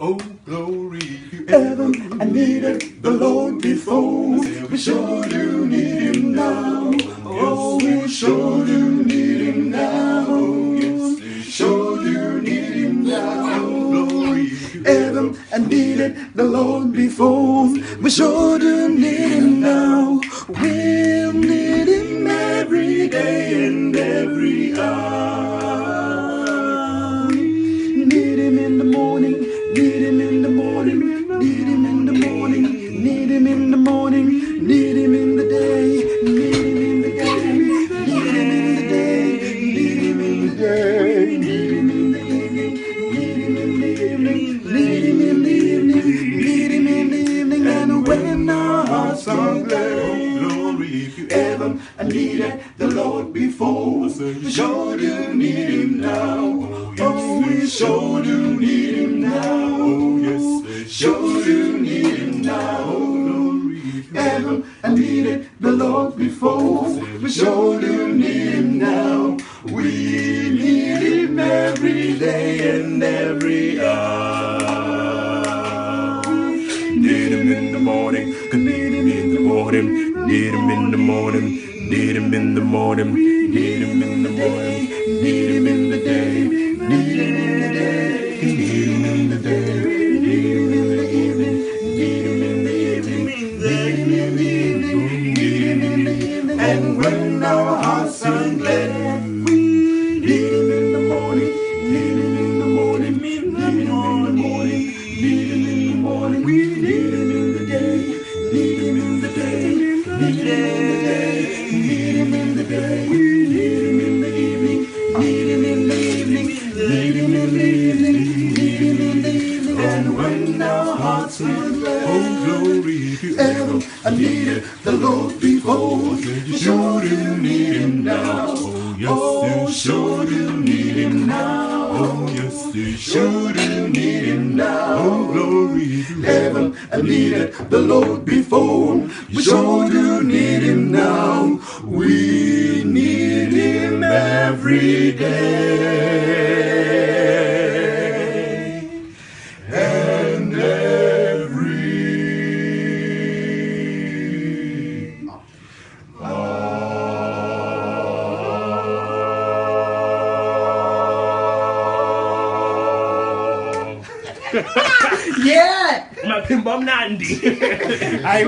Oh, glory. If you Ever I needed the Lord before, we sure do need Him now. Oh, we sure do need Him now. Yes, we sure do need Him now. glory. Ever I needed the Lord before, we sure do need Him now. We'll need Him every day and every hour. Need Him in the morning, need Him in the morning, need Him in the morning, need Him in the morning, need Him in the day, need Him in the day, need Him in the day, need Him in the day, need Him in the evening, need Him in the evening, need Him in the evening, need Him in the evening, and when our hearts are glad. Glory. If you Ever I needed the Lord before, we sure do need Him now. Oh, we sure do need Him now. oh, yes, they Sure do need Him now. Ever I needed the Lord before, we sure do need Him now. We need Him every day and every hour. need him in the morning, need him in the morning, need him in the morning, need him in the morning, need him in the morning, Need Him in the day, need Him in the day, need Him in the day, need Him in the evening, need Him in the evening, need Him in the evening, need Him in the evening, and when our hearts are glad, we need Him in the morning, need Him in the morning, need Him in the morning, need Him in the morning, we need Him in the day, need Him in the day, need Him in the day, need Him in the day, we need Him in the evening. Need Him in the evening, need Him in the evening, need Him in the evening, and when our hearts are glad. oh, glory. If you Ever I needed the Lord before, you sure do need Him now. Oh, sure do need Him now. oh, yes, they Sure do need Him now. oh, glory. If you Ever I needed the Lord before, we sure do need Him now. We need Him every day and every Yeah! มาพิมพ์บอมนานดี I